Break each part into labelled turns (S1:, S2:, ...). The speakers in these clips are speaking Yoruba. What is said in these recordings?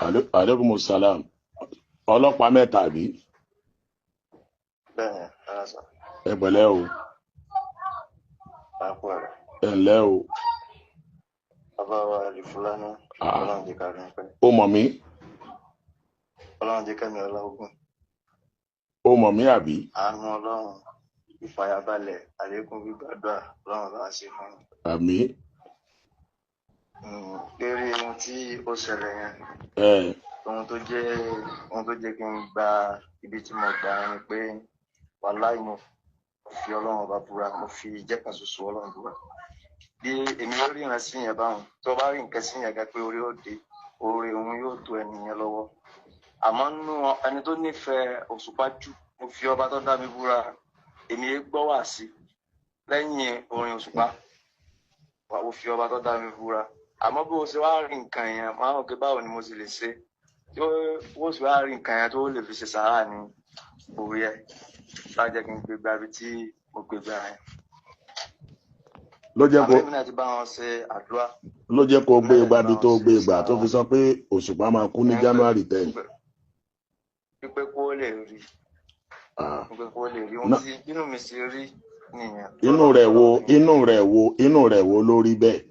S1: Aleykum salam. Ọlọ́pàá mẹ́ta bí.
S2: Bẹ́ẹ̀ni, ara sọ.
S1: Ẹ pẹ̀lẹ́ o.
S2: Àpò rẹ̀.
S1: Ẹ ǹlẹ́ o.
S2: Bàbá wa rí Fúlàní. Ọlọ́run jẹ́ ká rí pẹ́.
S1: O mọ̀ mí.
S2: Ọlọ́run jẹ́ kẹ́mi ọlá ogun.
S1: O mọ̀ mí àbí.
S2: Àánú Ọlọ́run, ìfàyàbalẹ̀, àlékún gbígbàdúrà Ọlọ́run bá ṣe fún mi.
S1: Àmín.
S2: Lérí ohun tí ó ṣẹlẹ̀ yẹn. Ohun tó jẹ́ kí n gba ibi tí mo gbà ni pé wàláì mo fi Ọlọ́run ọba búra, mo fi ìjẹ́ kan ṣoṣo Ọlọ́run búra. Bí èmi ó ríran sí yẹn báwọn, tó bá rí nǹkan sí yẹn gẹ́gẹ́ pé orí ó dé, oore òun yóò tó ẹni yẹn lọ́wọ́. Àmọ́ nínú ẹni tó nífẹ̀ẹ́ òṣùpá jù, mo fi ọba tó dá mi búra, èmi gbọ́ wá sí lẹ́yìn orin òṣùpá. Mo fi ọba tó dá mi búra. Àmọ́ bó ṣe wá rí nǹkan yẹn, máa ń rò pé báwo ni mo sì lè ṣe. Tí ó sì wá rí nǹkan yẹn tó lè fi ṣe sàárà ní orí ẹ̀. Lájẹ́ kí n gbé gba ibi tí mo gbé gba yẹn.
S1: Ló jẹ́ kó
S2: Àmì náà ti bá wọn ṣe àdúrà.
S1: Ló jẹ́ kó gbé ìgbà bí tó gbé ìgbà tó fi sọ pé òṣùpá máa kú ní January 10.
S2: Pípé kó lè rí. Pípé kó lè rí. Ohun tí inú mi ṣe rí nìyẹn. Inú rẹ̀ wo lórí bẹ́ẹ̀.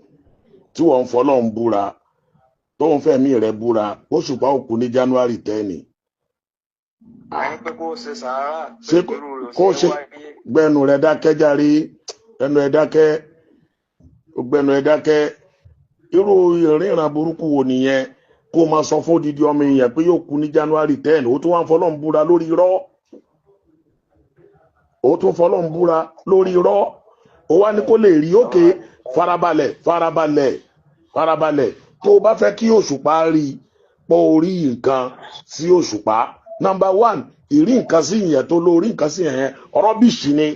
S2: Tí wọ́n ń fọlọ́ ń búra, tó ń fẹ̀mí rẹ̀ búra, òṣùpá ó kú ní January 10. Àyìn pé kó ṣe sàárà.
S1: Kó ṣe gbẹnu rẹ̀ dákẹ́ járe, gbẹnu ẹ̀ dákẹ́. Irú ìrìnrìn burúkú wo nìyẹn kó máa sọ fún odidi ọmọ èèyàn pé yóò kú ní January 10. Ó tún wá ń fọlọ́ ń búra lórí irọ́. Ó wá ní kó lè rí òkè. Farabalẹ̀ tó o bá fẹ́ kí òṣùpá rí pọ̀ orí nǹkan sí òṣùpá. Number 1, ìrí nǹkan sí ìyẹn tó lórí nǹkan sí ìyẹn ọ̀rọ̀ bíṣì ni.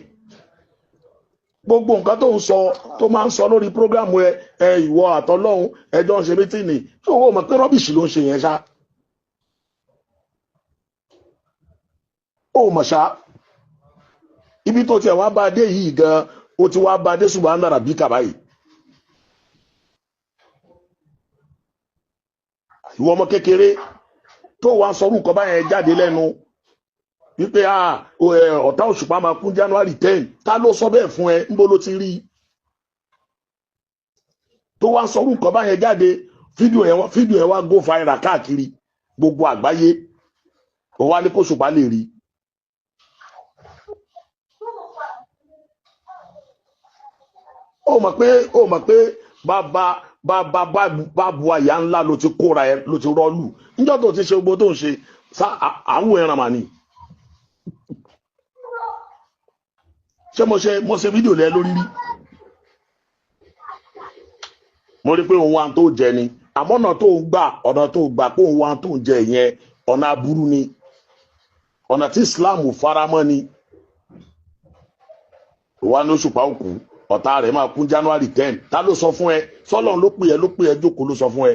S1: Gbogbo nǹkan tó ń sọ tó máa ń sọ lórí prógrámù ìwọ àtọlọ́hun ẹjọ́ ń ṣe mítìnì tó owó mọ̀ pé rọ́bìṣì ló ń ṣe yẹn ṣá. Ó mọ̀ ṣá ibi tó tiẹ̀ wá bá dé yìí gan ó ti wá bá dé ṣùgbọ́n náírà bí kàbáyìí. Ìwọ ọmọ kékeré tó wá sọrú nǹkan báyẹn jáde lẹ́nu wípé ọ̀tá òṣùpá máa kún January 10. Ta ló sọ bẹ́ẹ̀ fún ẹ? Níbo ló ti rí? Tó wá sọrú nǹkan báyẹn jáde, fídíò ẹ̀ wá go viral káàkiri gbogbo àgbáyé. Ó wá ní kó òṣùpá lè rí. Ó mọ̀ pé bábu àyà ńlá ló ti kóra ẹ ló ti rọ́ọ̀lù. Níjọ́ tó ti ṣe gbogbo tó ń ṣe àwọn ẹran mà ní. Ṣé mo ṣe fídíò lẹ lórí rí? Mo rí pé òun wá tó jẹ ni. Àmọ́ ọ̀nà tó gbà pé òun wá tó ń jẹ yẹn ọ̀nà aburú ni. Ọ̀nà tí Islam faramọ́ ni. Wà ní òṣùpá òkú. Ọ̀tá rẹ̀ máa kún January 10. Ta ló sọ fún ẹ? Sọ́lọ́run ló pè ẹ jókòó ló sọ fún ẹ.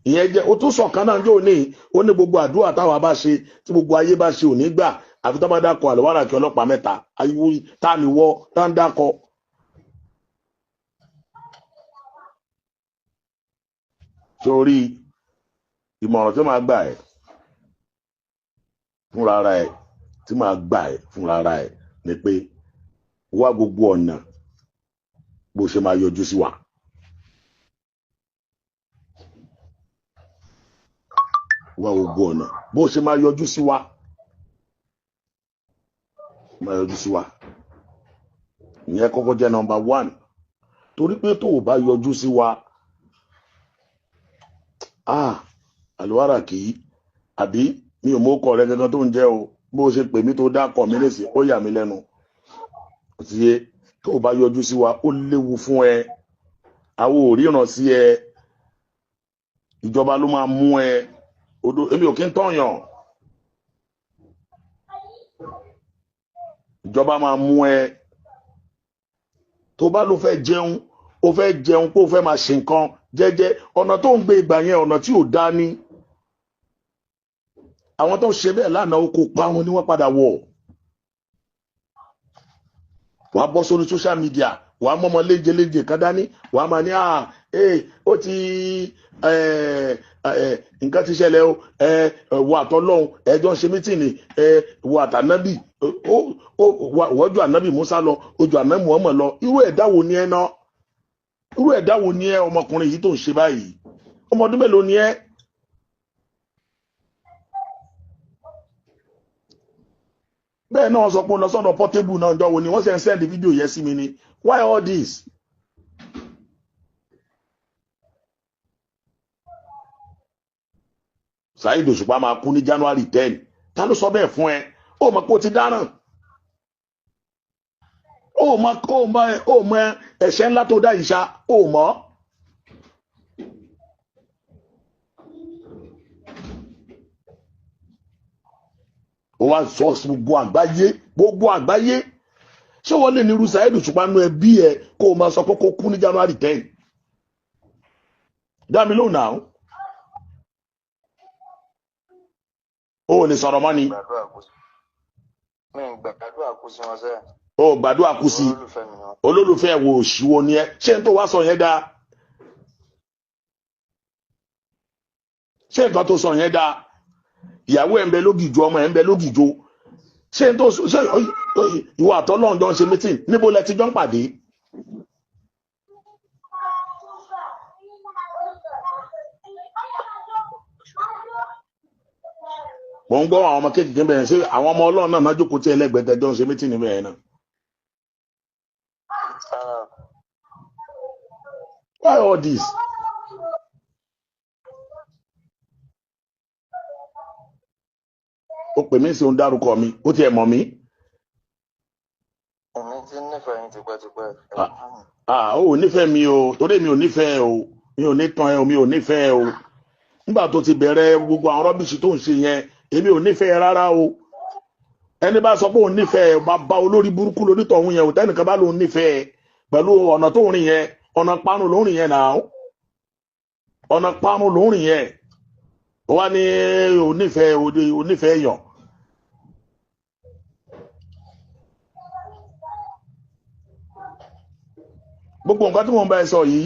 S1: Ìyẹn jẹ́ ó tún sọ̀kan náà jò ní ó ní gbogbo àdúrà táwa bá ṣe tí gbogbo ayé bá ṣe ò ní gbà àfi tó bá dákọ̀ àlùwárà kí ọlọ́pàá mẹ́ta ayíwó tá ni wọ́ tá ń dákọ̀. Sórí ìmọ̀ràn tí máa gbà ẹ́ fúnra ẹ̀ ni pé wá gbogbo ọ̀nà bó ṣe máa yọjú sí wa. Wá gbogbo ọ̀nà bó ṣe máa yọjú sí wa. Ìyẹn kọ́kọ́ jẹ́ number 1. Torí pé tó o bá yọjú sí wa àlùwárà kì í àbí mi ò mọ̀ ọkọ rẹ gangan tó ń jẹ́ o bó ṣe pè mí tó dákọ̀ mí lèsì ó yà mí lẹ́nu. Òtíye tó o bá yọjú sí wa ó léwu fún ẹ. Àwọn ò ríran sí ẹ. Ìjọba ló máa mú ẹ. Èmi ò kí ń tọ̀yàn. Ìjọba máa mú ẹ. Tó bá ló fẹ́ jẹun pé ó fẹ́ máa ṣe nǹkan jẹ́jẹ́ ọ̀nà tó ń gbé ìgbà yẹn ọ̀nà tí ò dá ní. Àwọn tó ṣe bẹ́ẹ̀ lánàá oko parun ni wọ́n padà wọ̀. Wàá bọ́ sórí social media wàá mọ́mọ́ léje kan dání wàá máa ní ó ti nǹkan ti ṣẹlẹ̀ o wọ àtọ́lọ́hún ẹjọ́ ń ṣe mítìnì wọ àtànábì wọ́jú ànábì Musa lọ ojú ànábì Muhammad lọ irú ẹ̀dá wo ni ẹ náà irú ẹ̀dá wo ni ẹ ọmọkùnrin yìí tó ń ṣe báyìí ọmọ ọdún mélòó ni ẹ. bẹ́ẹ̀ náà sọ pé lọ sọ́dọ̀ Portable náà jọ wo ni wọ́n ṣe ń send fídíò yẹn sí mi ni why all this. Saheed Òṣùpá máa kú ní January 10 ta ló sọ bẹ́ẹ̀ fún ẹ ó mọ̀ pé ó ti dáràn ó mọ̀ ẹ̀ṣẹ̀ ńlá tó dá ìṣá ó mọ̀. ó wá sọ gbogbo àgbáyé ṣé wọ́n lè ní irú Saheed Òṣùpá nú ẹbí ẹ kó o máa sọ pé kó kú ní January 10 dá mi lóhùn náà ó lè sọ̀rọ̀ mọ́ ni. ó gbàdúrà kú sí olólùfẹ́ wo òṣìwò ni ẹ ṣé n tó wá sọ yẹn dáa ṣé nǹkan tó sọ yẹn dáa ìyàwó ẹ̀ ń bẹ lógìjó ọmọ ẹ̀ ń bẹ lógìjó ṣé n tó ṣe ìwà àtọ́lọ́run jọ ń ṣe mítìn níbo lẹ ti jọ ń pàdé. mo ń gbọ́ àwọn ọmọ kékeré bẹ̀rẹ̀ sí àwọn ọmọ ọlọ́run náà máa jókòó tí ẹlẹ́gbẹ̀ẹ́ jọ ń ṣe mítìn níbẹ̀ yẹn náà. Why all this? ó pè mí sí òun dárúkọ mi ó tiẹ̀ mọ̀ mí.
S2: èmi ti nífẹ̀ẹ́ yín tipẹ́tipẹ́.
S1: ó nífẹ̀ẹ́ mi o torí mi ò nífẹ̀ẹ́ o mi ò ní tán ẹ o mi ò nífẹ̀ẹ́ o nígbà tó ti bẹ̀rẹ̀ gbogbo àwọn rọ́bìṣì tó ń ṣe yẹn èmi ò nífẹ̀ẹ́ rárá o ẹni bá sọ pé òun nífẹ̀ẹ́ bá olórí burúkú lórí tọ̀hún yẹn ò tẹ́nìkan bá lòun nífẹ̀ẹ́ pẹ̀lú ọ̀nà tó ń rìn yẹn ọ̀nà panu ló ń rìn yẹn náà ọ̀nà panu ló ń rìn yẹn ó wá ní onífẹ̀ẹ́ yàn. gbogbo nǹkan tí mò ń bá ẹ sọ yìí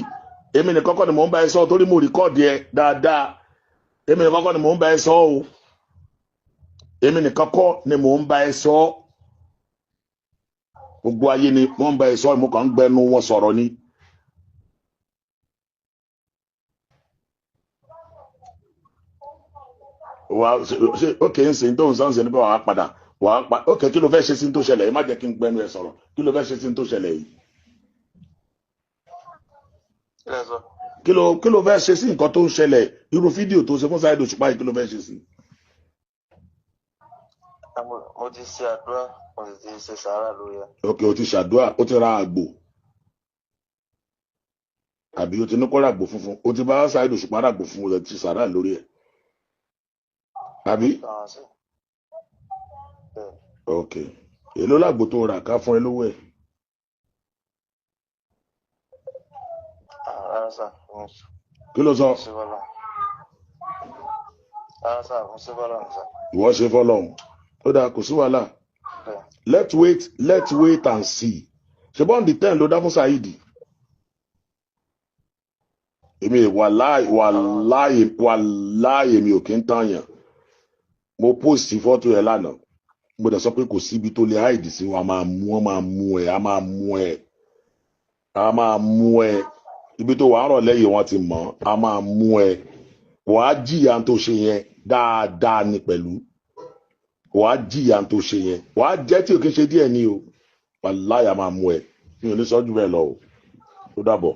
S1: èmi nìkan kọ́ ni mò ń bá ẹ sọ torí mo rìkọ́ọ̀dì ẹ dáadáa èmi nìkan kọ́ ni mò ń bá ẹ sọ o èmi nìkan kọ́ ni mò ń bá ẹ sọ gbogbo ayé ni wọ́n ń bá ẹ sọ mo kàn ń gbẹnu wọn sọ̀rọ̀ ni. ṣe ókè ń sìn tó ń sàn sìn nípa wàá padà ókè kí ló fẹ́ ṣe sí tó ṣẹlẹ̀ yìí má jẹ́ kí n gbẹnu ẹ sọ̀rọ̀ kí ló fẹ́ ṣe sí tó ṣẹlẹ̀ yìí. kí ló fẹ́ ṣe sí nǹkan tó ń ṣẹlẹ̀ irú fídíò tó ṣe fún Saheed Òṣùpá yìí kí ló fẹ́ ṣe sí.
S2: mo ti ṣe àdúrà mo sì ti ṣe sàárà lórí ẹ.
S1: ok o ti ṣàdúrà o ti ra àgbò àbí o ti ní kó ra àgbò funfun o ti bá Saheed Òṣùpá ra àgbò funfun o ti sàárà lórí ẹ àbí. ok èló làgbò tó rà ká fún ẹ lówó ẹ. kí ló sọ. ìwọ ṣe fọlọ́hún ó dáa kò sí wàhálà let's wait and see ṣe bọ́ǹdì 10 ló dá fún Saheed. èmi wàláì mi ò kí ń tàyàn mo post fọ́tò ẹ̀ lánàá mo dẹ̀ sọ pé kò síbi tó lè hide sí wọn a máa mú ẹ ibi tó wàá rọ̀ lẹ́yìn wọn ti mọ̀ a máa mú ẹ wàá jìyà tó ṣe yẹn dáadáa ni pẹ̀lú wàá jìyà tó ṣe yẹn wàá jẹ́ tí ò kí ń ṣe díẹ̀ ní o wàláyà máa mú ẹ mi ò ní sọ́jú bẹ́ẹ̀ lọ o ó dàbọ̀.